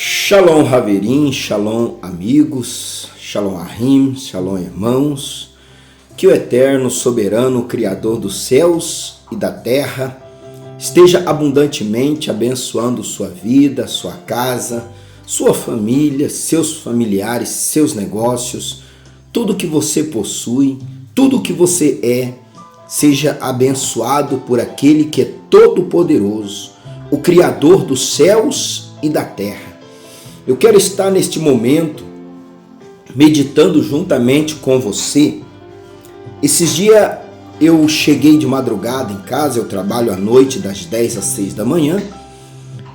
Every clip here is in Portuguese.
Shalom Haverim, Shalom amigos, Shalom Ahim, Shalom irmãos. Que o eterno, soberano, Criador dos céus e da terra esteja abundantemente abençoando sua vida, sua casa, sua família, seus familiares, seus negócios, tudo que você possui, tudo que você é, seja abençoado por aquele que é todo-poderoso, o Criador dos céus e da terra. Eu quero estar neste momento meditando juntamente com você. Esses dias eu cheguei de madrugada em casa, eu trabalho à noite das 10 às 6 da manhã,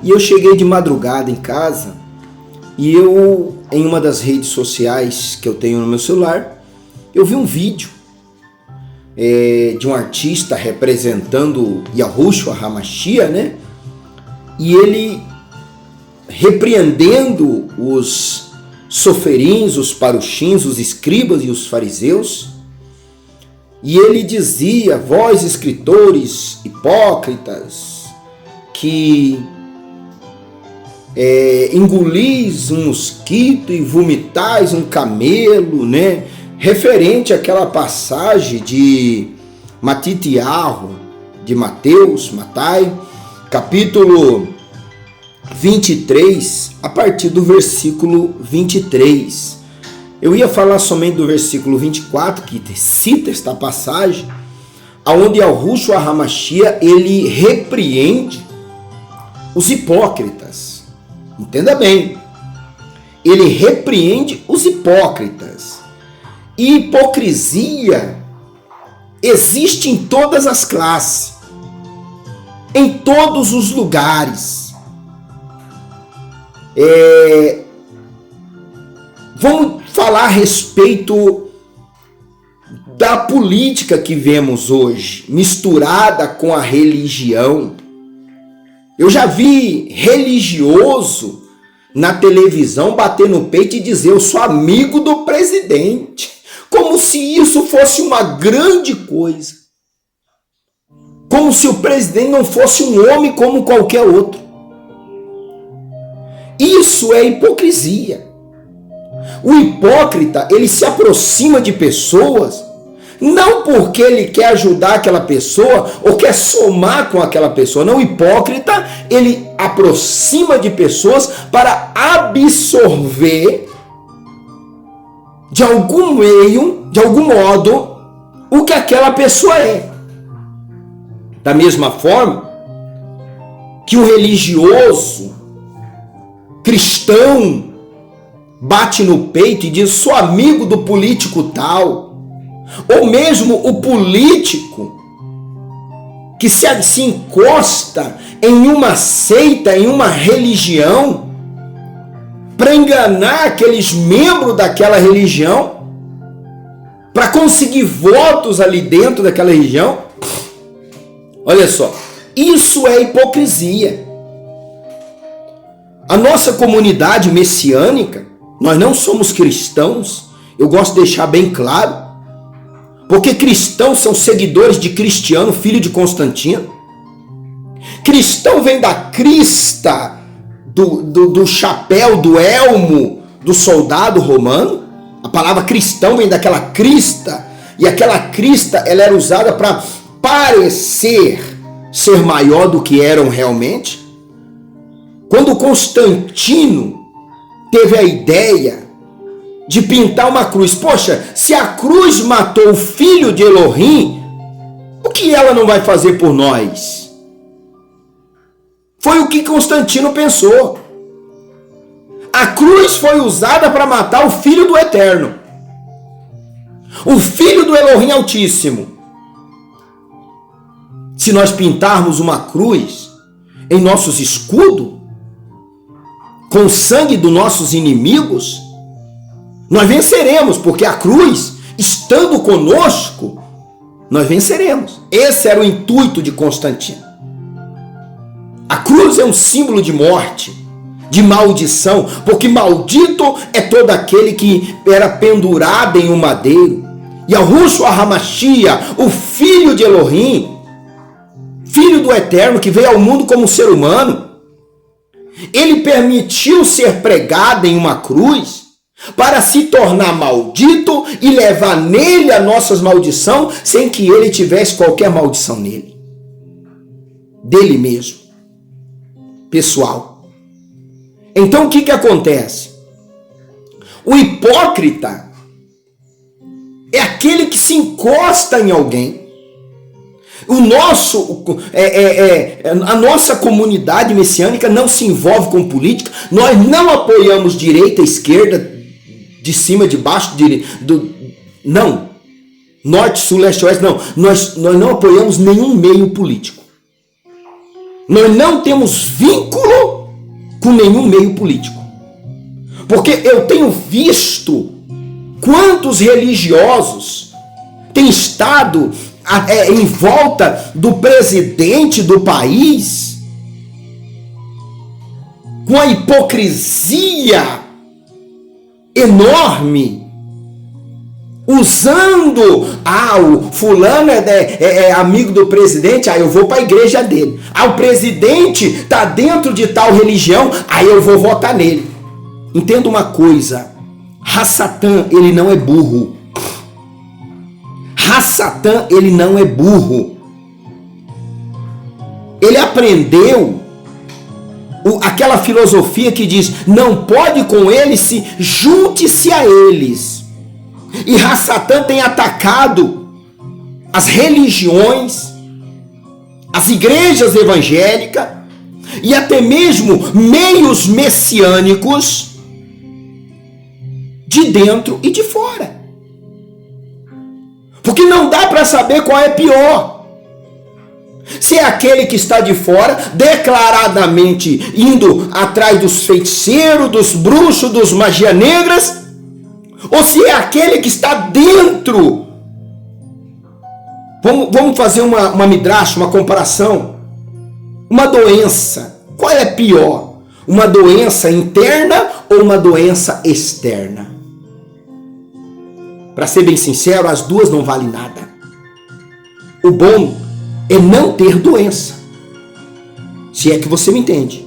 e eu cheguei de madrugada em casa e eu, em uma das redes sociais que eu tenho no meu celular, eu vi um vídeo de um artista representando Yahushua HaMashiach, né? E ele repreendendo os soferins, os parushins, os escribas e os fariseus. E ele dizia: vós escritores hipócritas, que engolis um mosquito e vomitais um camelo, né? Referente àquela passagem de Matitiarro, de Matai, capítulo 23, a partir do versículo 23. Eu ia falar somente do versículo 24, que cita esta passagem, onde Yahushua HaMashiach, ele repreende os hipócritas. Entenda bem, ele repreende os hipócritas. E hipocrisia existe em todas as classes, em todos os lugares. Vamos falar a respeito da política que vemos hoje, misturada com a religião. Eu já vi religioso na televisão bater no peito e dizer: eu sou amigo do presidente, como se isso fosse uma grande coisa, como se o presidente não fosse um homem como qualquer outro. Isso é hipocrisia. O hipócrita, ele se aproxima de pessoas não porque ele quer ajudar aquela pessoa ou quer somar com aquela pessoa. Não, o hipócrita, ele aproxima de pessoas para absorver de algum meio, de algum modo, o que aquela pessoa é. Da mesma forma que o religioso cristão bate no peito e diz: sou amigo do político tal, ou mesmo o político que se encosta em uma seita, em uma religião, para enganar aqueles membros daquela religião, para conseguir votos ali dentro daquela religião. Olha só, isso é hipocrisia. A nossa comunidade messiânica, nós não somos cristãos, eu gosto de deixar bem claro, porque cristãos são seguidores de Cristiano, filho de Constantino. Cristão vem da crista, do chapéu, do elmo do soldado romano. A palavra cristão vem daquela crista, e aquela crista ela era usada para parecer ser maior do que eram realmente. Quando Constantino teve a ideia de pintar uma cruz, poxa, se a cruz matou o filho de Elohim, o que ela não vai fazer por nós? Foi o que Constantino pensou. A cruz foi usada para matar o filho do Eterno, o filho do Elohim Altíssimo. Se nós pintarmos uma cruz em nossos escudos, com o sangue dos nossos inimigos, nós venceremos, porque a cruz, estando conosco, nós venceremos. Esse era o intuito de Constantino. A cruz é um símbolo de morte, de maldição, porque maldito é todo aquele que era pendurado em um madeiro. Yahushua HaMashiach, o filho de Elohim, filho do Eterno, que veio ao mundo como ser humano, ele permitiu ser pregado em uma cruz para se tornar maldito e levar nele a nossa maldição, sem que ele tivesse qualquer maldição nele. Dele mesmo. Pessoal. Então o que acontece? O hipócrita é aquele que se encosta em alguém. A nossa comunidade messiânica não se envolve com política. Nós não apoiamos direita, esquerda, de cima, de baixo, não. Norte, sul, leste, oeste, não. Nós não apoiamos nenhum meio político. Nós não temos vínculo com nenhum meio político. Porque eu tenho visto quantos religiosos têm estado em volta do presidente do país com a hipocrisia enorme, usando, o fulano é amigo do presidente, eu vou para a igreja dele. O presidente está dentro de tal religião, eu vou votar nele. Entenda uma coisa, Satã, ele não é burro. Satã, ele não é burro. Ele aprendeu aquela filosofia que diz, não pode com eles, junte-se a eles. E Satã tem atacado as religiões, as igrejas evangélicas e até mesmo meios messiânicos de dentro e de fora. Porque não dá para saber qual é pior. Se é aquele que está de fora, declaradamente indo atrás dos feiticeiros, dos bruxos, dos magia negras, ou se é aquele que está dentro. Vamos fazer uma midrash, uma comparação. Uma doença, qual é pior? Uma doença interna ou uma doença externa? Para ser bem sincero, as duas não valem nada. O bom é não ter doença. Se é que você me entende.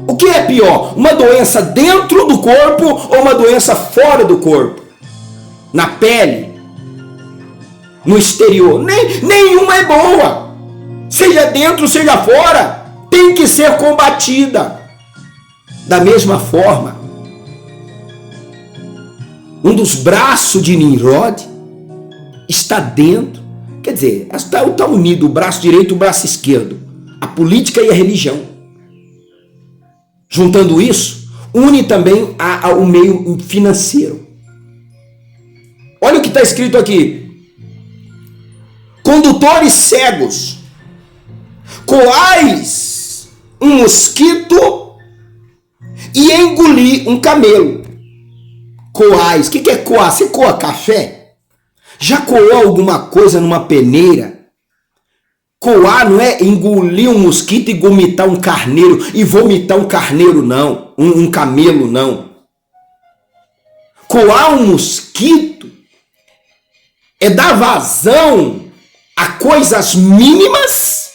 O que é pior? Uma doença dentro do corpo ou uma doença fora do corpo? Na pele? No exterior? Nenhuma é boa. Seja dentro, seja fora. Tem que ser combatida. Da mesma forma, um dos braços de Nimrod está dentro, quer dizer, está unido o braço direito e o braço esquerdo, a política e a religião. Juntando isso, une também o meio financeiro. Olha o que está escrito aqui. Condutores cegos, coais um mosquito e engoli um camelo. Coais, o que é coar? Você coa café? Já coou alguma coisa numa peneira? Coar não é engolir um mosquito e vomitar um carneiro. E vomitar um carneiro não, um camelo não. Coar um mosquito é dar vazão a coisas mínimas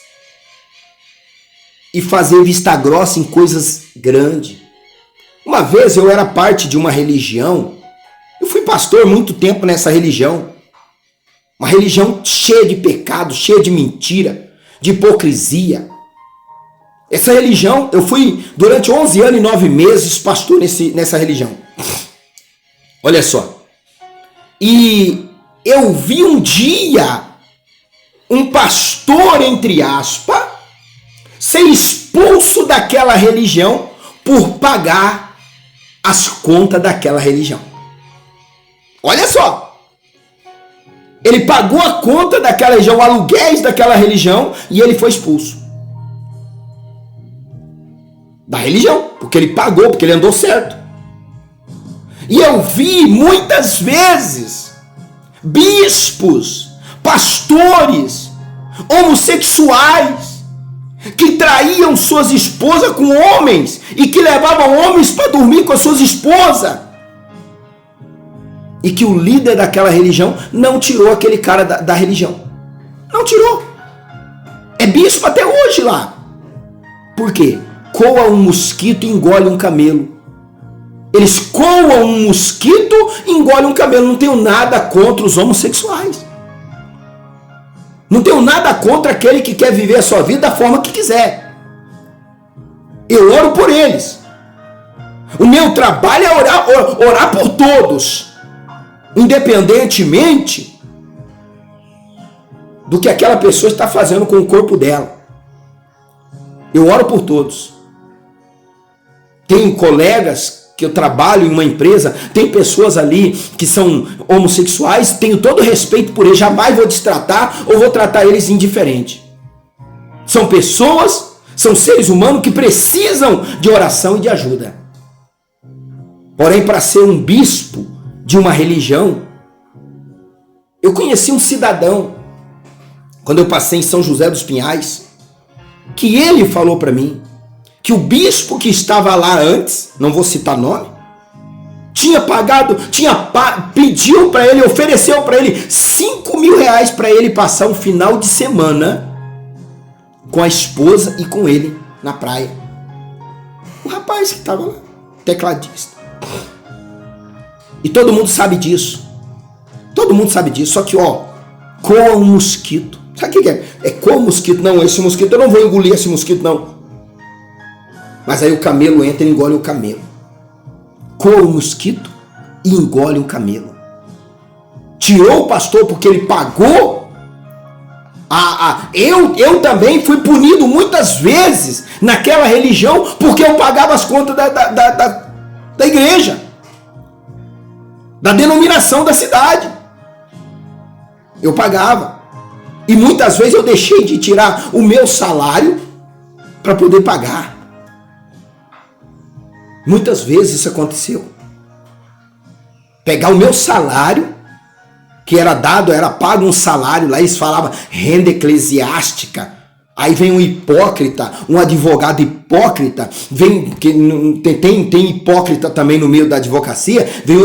e fazer vista grossa em coisas grandes. Uma vez eu era parte de uma religião, eu fui pastor muito tempo nessa religião, uma religião cheia de pecado, cheia de mentira, de hipocrisia. Essa religião, eu fui durante 11 anos e 9 meses pastor nessa religião. Olha só. E eu vi um dia um pastor, entre aspas, ser expulso daquela religião por pagar as contas daquela religião. Olha só. Ele pagou a conta daquela religião, o aluguéis daquela religião, e ele foi expulso da religião, porque ele pagou, porque ele andou certo. E eu vi muitas vezes bispos, pastores, homossexuais, que traíam suas esposas com homens e que levavam homens para dormir com as suas esposas. E que o líder daquela religião não tirou aquele cara da religião. Não tirou. É bispo até hoje lá. Por quê? coam um mosquito e engolem um camelo. Eles coam um mosquito e engolem um camelo. Não tenho nada contra os homossexuais. Não tenho nada contra aquele que quer viver a sua vida da forma que quiser. Eu oro por eles. O meu trabalho é orar por todos, independentemente do que aquela pessoa está fazendo com o corpo dela. Eu oro por todos. Tenho colegas que eu trabalho em uma empresa, tem pessoas ali que são homossexuais, tenho todo respeito por eles, jamais vou destratar ou vou tratar eles indiferente. São pessoas, são seres humanos que precisam de oração e de ajuda. Porém, para ser um bispo de uma religião, eu conheci um cidadão, quando eu passei em São José dos Pinhais, que ele falou para mim que o bispo que estava lá antes, não vou citar nome, pediu para ele, ofereceu para ele 5 mil reais para ele passar um final de semana com a esposa e com ele na praia. O rapaz que estava lá, tecladista. E todo mundo sabe disso. Todo mundo sabe disso. Só que, coa um mosquito. Sabe o que é? É coa um mosquito. Não, esse mosquito, eu não vou engolir esse mosquito, não. Mas aí o camelo entra e engole o camelo. Coa um mosquito e engole o camelo. Tirou o pastor porque ele pagou. Eu também fui punido muitas vezes naquela religião porque eu pagava as contas da igreja, da denominação da cidade. Eu pagava. E muitas vezes eu deixei de tirar o meu salário para poder pagar. Muitas vezes isso aconteceu. Pegar o meu salário, que era pago um salário, lá eles falavam renda eclesiástica. Aí vem um hipócrita, um advogado hipócrita, tem hipócrita também no meio da advocacia, vem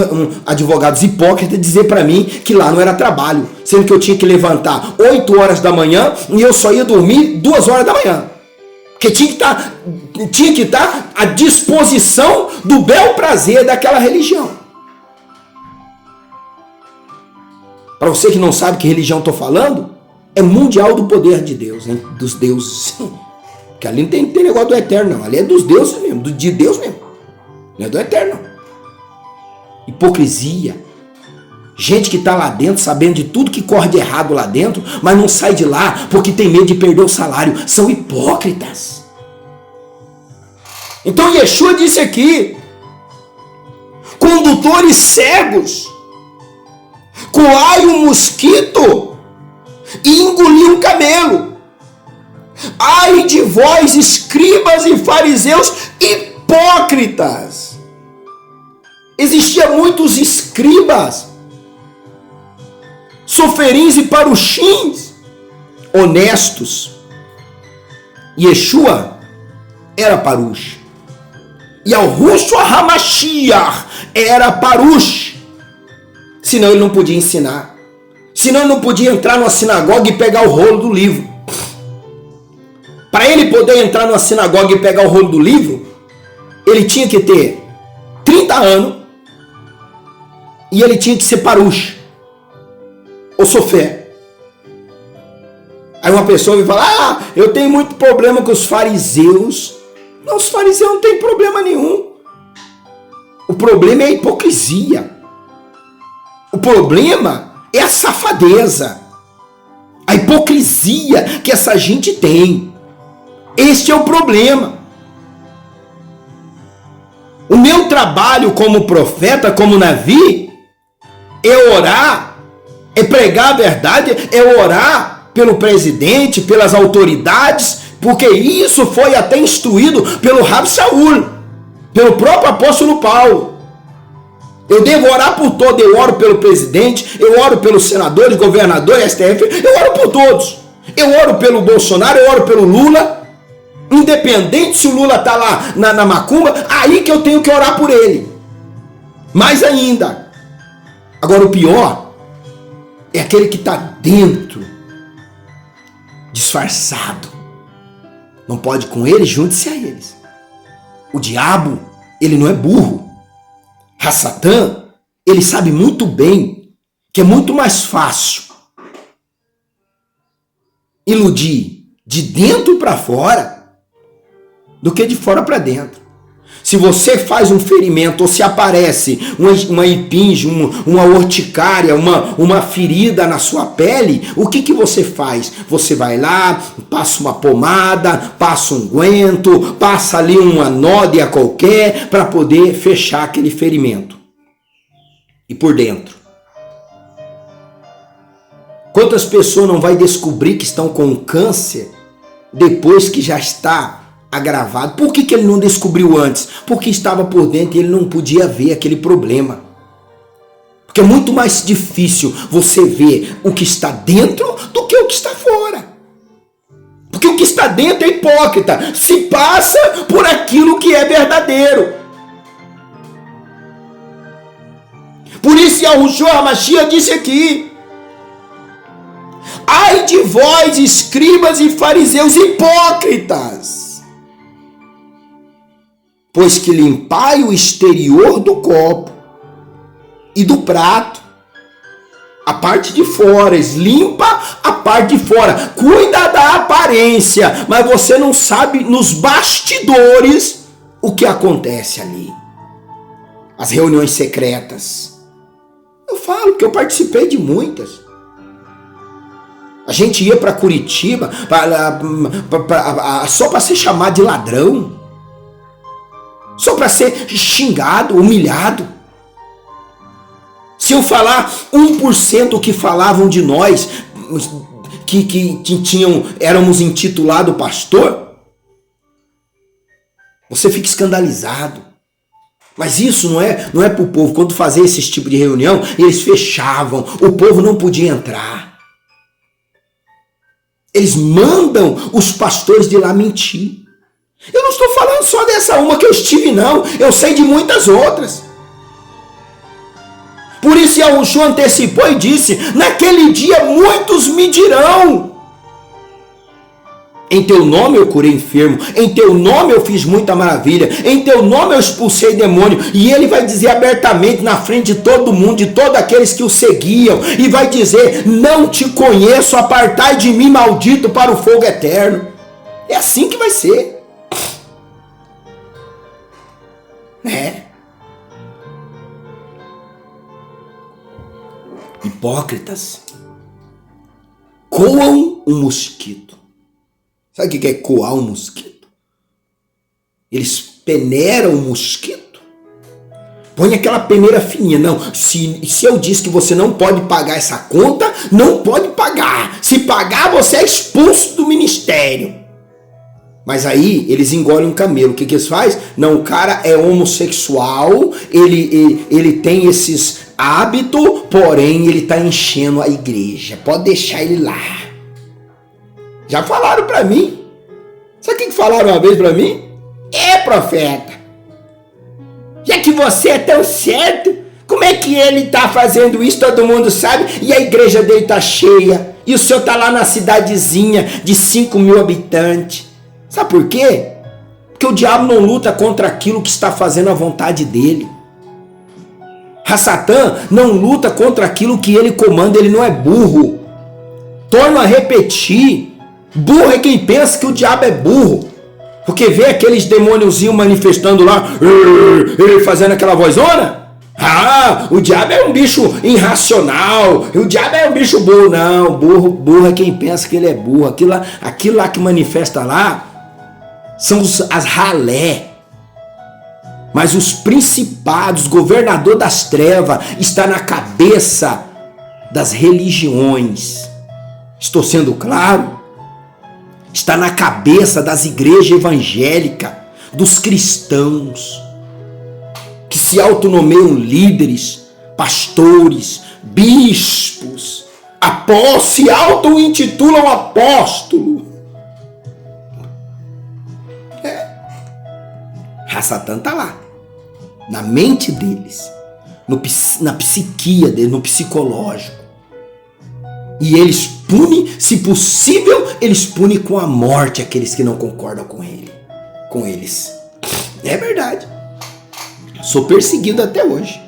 advogados hipócritas dizer para mim que lá não era trabalho, sendo que eu tinha que levantar 8 horas da manhã e eu só ia dormir 2 horas da manhã. Porque tinha que estar à disposição do bel prazer daquela religião. Para você que não sabe que religião estou falando, é mundial do poder de Deus, hein? Dos deuses. Porque ali não tem negócio do eterno, não. Ali é dos deuses mesmo, de Deus mesmo. Não é do eterno, não. Hipocrisia. Gente que está lá dentro sabendo de tudo que corre de errado lá dentro, mas não sai de lá porque tem medo de perder o salário. São hipócritas. Então Yeshua disse aqui: condutores cegos, coai um mosquito e engoliu um camelo. Ai de vós, escribas e fariseus hipócritas. Existiam muitos escribas, soferins e paruxins honestos. Yeshua era parush. E Yahushua HaMashiach era parush. Senão ele não podia ensinar. Senão ele não podia entrar numa sinagoga e pegar o rolo do livro. Para ele poder entrar numa sinagoga e pegar o rolo do livro, ele tinha que ter 30 anos e ele tinha que ser parush ou sofé. Aí uma pessoa me fala: eu tenho muito problema com os fariseus. Não, os fariseus não têm problema nenhum. O problema é a hipocrisia. O problema é a safadeza, a hipocrisia que essa gente tem. Este é o problema. O meu trabalho como profeta, como Navi, é orar, é pregar a verdade, é orar pelo presidente, pelas autoridades, porque isso foi até instruído pelo Rabi Shaul, pelo próprio apóstolo Paulo. Eu devo orar por todos. Eu oro pelo presidente, eu oro pelos senadores, governadores, STF, eu oro por todos. Eu oro pelo Bolsonaro, eu oro pelo Lula. Independente se o Lula está lá na macumba, aí que eu tenho que orar por ele. Mais ainda. Agora o pior é aquele que está dentro, disfarçado. Não pode com eles, junte-se a eles. O diabo, ele não é burro. Satã, ele sabe muito bem que é muito mais fácil iludir de dentro para fora do que de fora para dentro. Se você faz um ferimento ou se aparece uma impinge, uma urticária, uma ferida na sua pele, o que você faz? Você vai lá, passa uma pomada, passa um unguento, passa ali uma nódea qualquer para poder fechar aquele ferimento. E por dentro? Quantas pessoas não vai descobrir que estão com câncer depois que já está agravado? Por que ele não descobriu antes? Porque estava por dentro e ele não podia ver aquele problema. Porque é muito mais difícil você ver o que está dentro do que o que está fora. Porque o que está dentro é hipócrita, se passa por aquilo que é verdadeiro. Por isso Yahushua HaMashiach disse aqui: ai de vós, escribas e fariseus hipócritas, pois que limpai o exterior do copo e do prato, a parte de fora, limpa a parte de fora, cuida da aparência, mas você não sabe nos bastidores o que acontece ali. As reuniões secretas. Eu falo que eu participei de muitas. A gente ia para Curitiba só para ser chamado de ladrão. Só para ser xingado, humilhado. Se eu falar 1% do que falavam de nós, que éramos intitulados pastor, você fica escandalizado. Mas isso não é para o povo. Quando fazia esse tipo de reunião, eles fechavam. O povo não podia entrar. Eles mandam os pastores de lá mentir. Eu não estou falando só dessa uma que eu estive, não. Eu sei de muitas outras. Por isso Yahushua antecipou e disse: naquele dia muitos me dirão: em teu nome eu curei enfermo, em teu nome eu fiz muita maravilha, em teu nome eu expulsei demônio. E ele vai dizer abertamente na frente de todo mundo, de todos aqueles que o seguiam, e vai dizer: não te conheço, apartai de mim, maldito, para o fogo eterno. É assim que vai ser. Hipócritas coam um mosquito. Sabe o que é coar um mosquito? Eles peneiram o mosquito. Põe aquela peneira fininha. Não, se eu disse que você não pode pagar essa conta, não pode pagar. Se pagar, você é expulso do ministério. Mas aí eles engolem um camelo. O que eles fazem? Não, o cara é homossexual, ele tem esses hábitos, porém ele está enchendo a igreja. Pode deixar ele lá. Já falaram para mim. Sabe o que falaram uma vez para mim? Profeta, já que você é tão certo, como é que ele está fazendo isso? Todo mundo sabe. E a igreja dele está cheia. E o senhor está lá na cidadezinha de 5.000 habitantes. Sabe por quê? Porque o diabo não luta contra aquilo que está fazendo a vontade dele. Satã não luta contra aquilo que ele comanda. Ele não é burro. Torno a repetir. Burro é quem pensa que o diabo é burro. Porque vê aqueles demôniozinhos manifestando lá, ele fazendo aquela vozona. O diabo é um bicho irracional. O diabo é um bicho burro. Não, burro é quem pensa que ele é burro. Aquilo lá que manifesta lá são as ralé. Mas os principados, governador das trevas, está na cabeça das religiões. Estou sendo claro? Está na cabeça das igrejas evangélicas, dos cristãos, que se autonomeiam líderes, pastores, bispos, se auto-intitulam apóstolo. Satã está lá, na mente deles, na psiquia deles, no psicológico. E eles punem, se possível, eles punem com a morte aqueles que não concordam com eles. É verdade. Sou perseguido até hoje.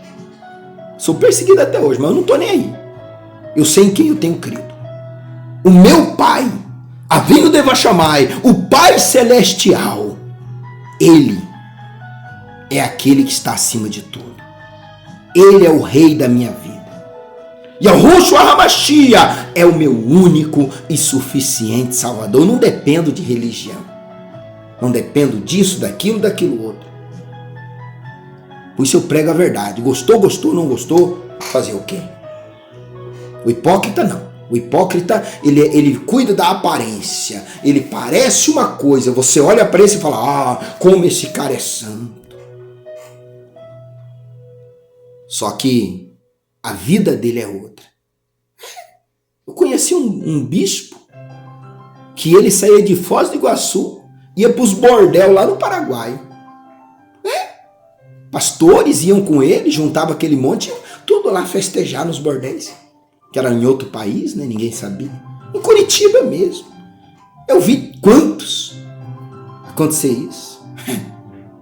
Sou perseguido até hoje, mas eu não estou nem aí. Eu sei em quem eu tenho crido. O meu Pai, Avinu Deva Shammai, o Pai Celestial, Ele é aquele que está acima de tudo. Ele é o Rei da minha vida. Yahushua HaMashiach é o meu único e suficiente Salvador. Eu não dependo de religião. Não dependo disso, daquilo outro. Por isso eu prego a verdade. Gostou, não gostou? Fazer o quê? O hipócrita não. O hipócrita, ele cuida da aparência. Ele parece uma coisa. Você olha para ele e fala, como esse cara é santo. Só que a vida dele é outra. Eu conheci um bispo que ele saía de Foz do Iguaçu, ia para os bordel lá no Paraguai. Pastores iam com ele, juntava aquele monte, tudo lá festejar nos bordéis. Que era em outro país, né? Ninguém sabia. Em Curitiba mesmo. Eu vi quantos acontecer isso.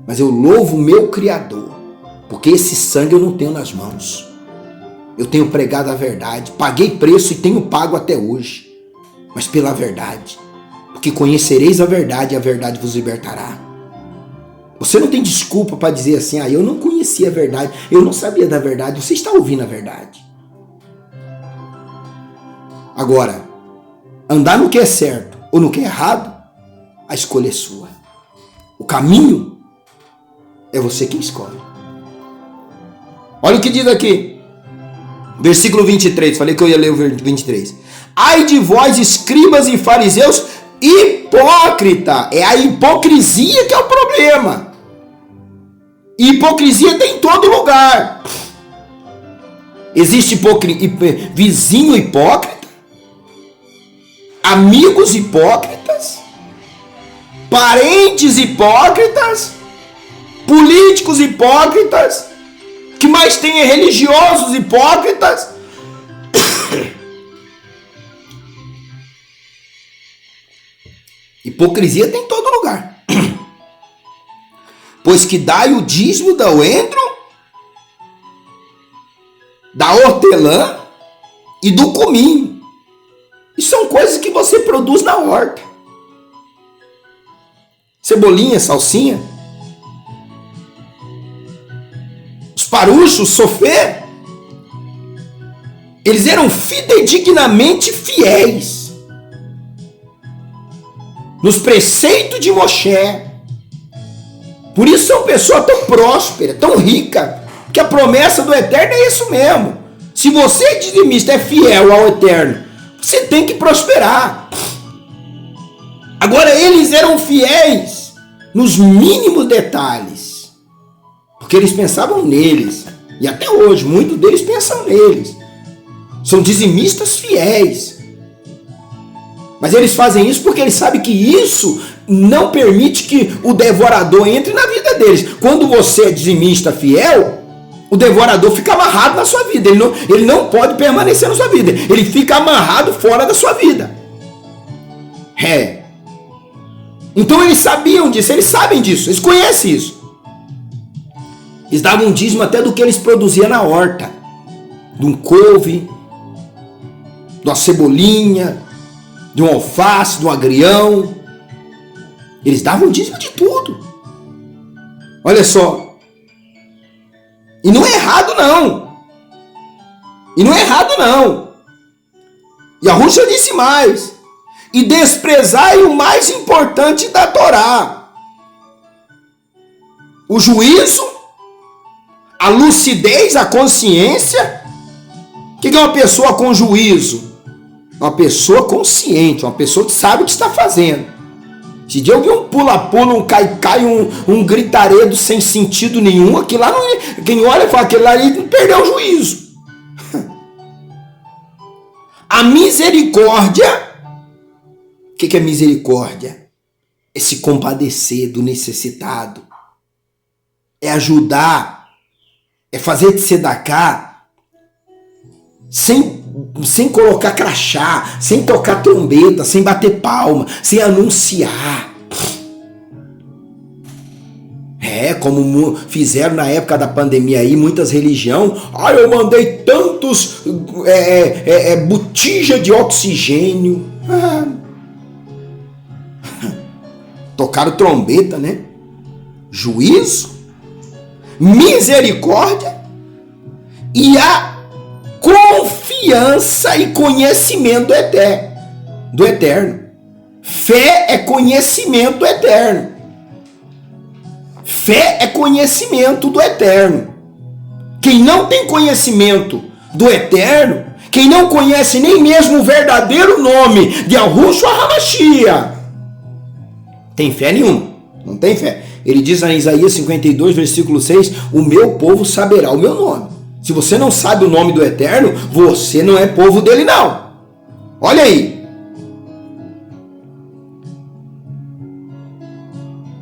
Mas eu louvo o meu Criador, porque esse sangue eu não tenho nas mãos. Eu tenho pregado a verdade, paguei preço e tenho pago até hoje, mas pela verdade, porque conhecereis a verdade e a verdade vos libertará. Você não tem desculpa para dizer assim, eu não conhecia a verdade, eu não sabia da verdade. Você está ouvindo a verdade. Agora, andar no que é certo ou no que é errado, a escolha é sua. O caminho é você quem escolhe. Olha o que diz aqui, versículo 23, falei que eu ia ler o 23. Ai de vós, escribas e fariseus, hipócrita, é a hipocrisia que é o problema. Hipocrisia tem em todo lugar. Existe vizinho hipócrita, amigos hipócritas, parentes hipócritas, políticos hipócritas, que mais tem é religiosos hipócritas. Hipocrisia tem em todo lugar. Pois que dai o dízimo do endro, da hortelã e do cominho. E são coisas que você produz na horta. Cebolinha, salsinha. Os paruchos, sofê, eles eram fidedignamente fiéis nos preceitos de Moshe. Por isso são pessoas tão prósperas, tão ricas, que a promessa do Eterno é isso mesmo. Se você, dizimista, é fiel ao Eterno, você tem que prosperar. Agora, eles eram fiéis nos mínimos detalhes, porque eles pensavam neles, e até hoje muitos deles pensam neles. São dizimistas fiéis, mas eles fazem isso porque eles sabem que isso não permite que o devorador entre na vida deles. Quando você é dizimista fiel, o devorador fica amarrado na sua vida. Ele não pode permanecer na sua vida. Ele fica amarrado fora da sua vida. Então eles sabiam disso, eles sabem disso, eles conhecem isso. Eles davam um dízimo até do que eles produziam na horta. De um couve, de uma cebolinha, de um alface, de um agrião. Eles davam dízimo de tudo. Olha só. E não é errado não. E não é errado não. Yahushua disse mais. E desprezai o mais importante da Torá. O juízo, a lucidez, a consciência. O que é uma pessoa com juízo? Uma pessoa consciente, uma pessoa que sabe o que está fazendo. Se dia eu vi um pula-pula, um cai-cai, um gritaredo sem sentido nenhum, aquilo lá não é. Quem olha e fala, aquele lá perdeu o juízo. A misericórdia, o que é misericórdia? É se compadecer do necessitado, é ajudar, é fazer de tzedaká sem colocar crachá, sem tocar trombeta, sem bater palma, sem anunciar. como fizeram na época da pandemia aí, muitas religiões. Eu mandei tantos botija de oxigênio. Tocaram trombeta, né? Juízo, misericórdia e a confiança e conhecimento do eterno. Fé é conhecimento eterno. Fé é conhecimento do eterno. Quem não tem conhecimento do eterno, quem não conhece nem mesmo o verdadeiro nome de Yahushua HaMashiach, tem fé nenhuma, não tem fé. Ele diz em Isaías 52, versículo 6, o meu povo saberá o meu nome. Se você não sabe o nome do eterno, você não é povo dele não. Olha aí.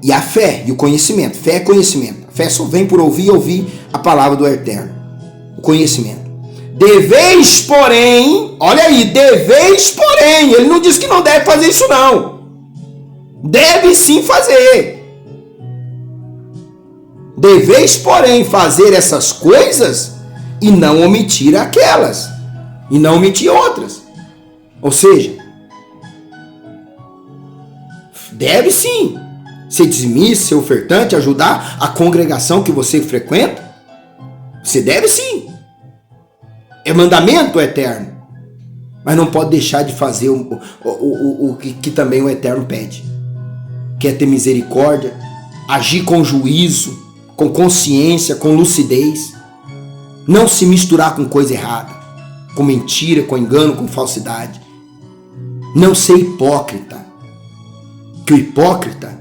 E a fé e o conhecimento. Fé é conhecimento. A fé só vem por ouvir a palavra do eterno. O conhecimento. Deveis, porém, olha aí, deveis, porém, ele não diz que não deve fazer isso não. Deve sim fazer. Deveis, porém, fazer essas coisas e não omitir aquelas. E não omitir outras. Ou seja, deve sim ser dizimista, ser ofertante, ajudar a congregação que você frequenta. Você deve sim. É mandamento eterno. Mas não pode deixar de fazer o que também o eterno pede. Que é ter misericórdia, agir com juízo, com consciência, com lucidez. Não se misturar com coisa errada, com mentira, com engano, com falsidade. Não ser hipócrita. Que o hipócrita,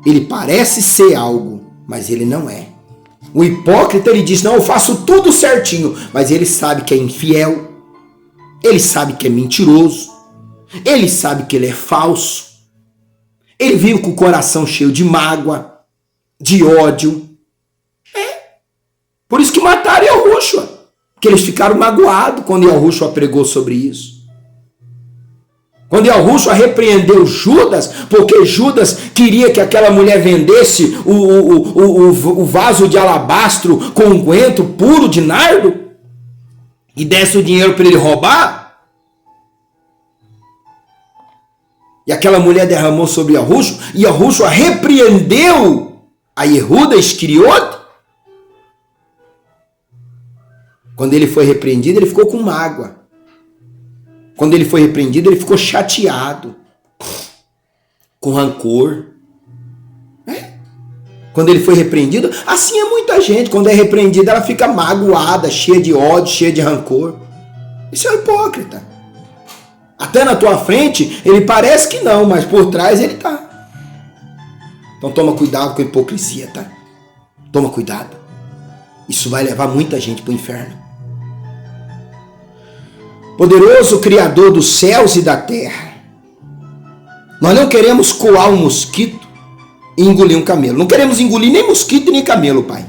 ele parece ser algo, mas ele não é. O hipócrita, ele diz, não, eu faço tudo certinho, mas ele sabe que é infiel, ele sabe que é mentiroso, ele sabe que ele é falso, ele vive com o coração cheio de mágoa, de ódio. Por isso que mataram Yahushua, porque eles ficaram magoados quando Yahushua pregou sobre isso. Quando Yahushua repreendeu Judas, porque Judas queria que aquela mulher vendesse o vaso de alabastro com unguento puro de nardo e desse o dinheiro para ele roubar. E aquela mulher derramou sobre Yahushua, e Yahushua repreendeu a Yehuda Iscariote. Quando ele foi repreendido, ele ficou com mágoa. Quando ele foi repreendido, ele ficou chateado, com rancor. Quando ele foi repreendido, assim é muita gente. Quando é repreendida, ela fica magoada, cheia de ódio, cheia de rancor. Isso é um hipócrita. Até na tua frente, ele parece que não, mas por trás ele tá. Então toma cuidado com a hipocrisia, tá? Toma cuidado. Isso vai levar muita gente para o inferno. Poderoso Criador dos céus e da terra, nós não queremos coar um mosquito e engolir um camelo. Não queremos engolir nem mosquito nem camelo, Pai.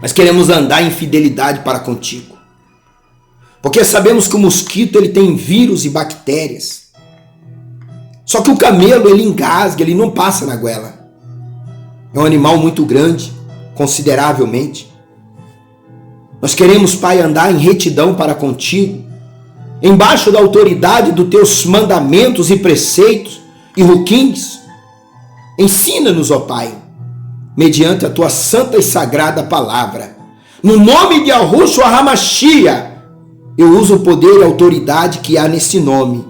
Mas queremos andar em fidelidade para contigo. Porque sabemos que o mosquito ele tem vírus e bactérias. Só que o camelo ele engasga, ele não passa na goela. É um animal muito grande, consideravelmente. Nós queremos, Pai, andar em retidão para contigo, embaixo da autoridade dos teus mandamentos e preceitos e ruquins. Ensina-nos, ó Pai, mediante a tua santa e sagrada palavra. No nome de Yahushua HaMashiach, eu uso o poder e a autoridade que há nesse nome.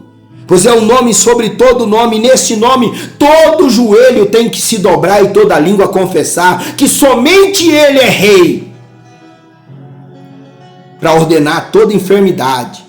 Pois é um nome sobre todo nome, nesse nome todo joelho tem que se dobrar e toda língua confessar que somente Ele é Rei. Para ordenar toda enfermidade,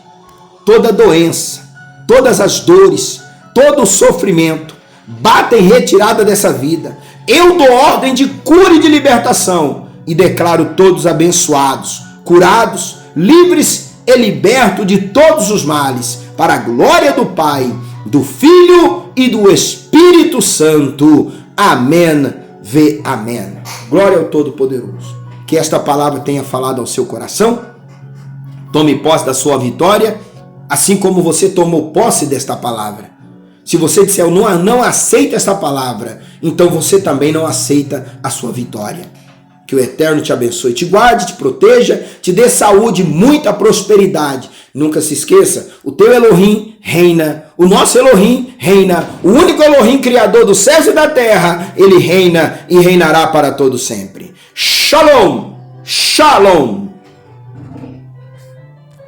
toda doença, todas as dores, todo o sofrimento, bata em retirada dessa vida. Eu dou ordem de cura e de libertação e declaro todos abençoados, curados, livres e libertos de todos os males, para a glória do Pai, do Filho e do Espírito Santo. Amém. Amém. Glória ao Todo-Poderoso. Que esta palavra tenha falado ao seu coração. Tome posse da sua vitória, assim como você tomou posse desta palavra. Se você disser, eu não aceito esta palavra, então você também não aceita a sua vitória. Que o Eterno te abençoe, te guarde, te proteja, te dê saúde, muita prosperidade. Nunca se esqueça, o teu Elohim reina, o nosso Elohim reina, o único Elohim criador dos céus e da terra, ele reina e reinará para todo sempre. Shalom, shalom.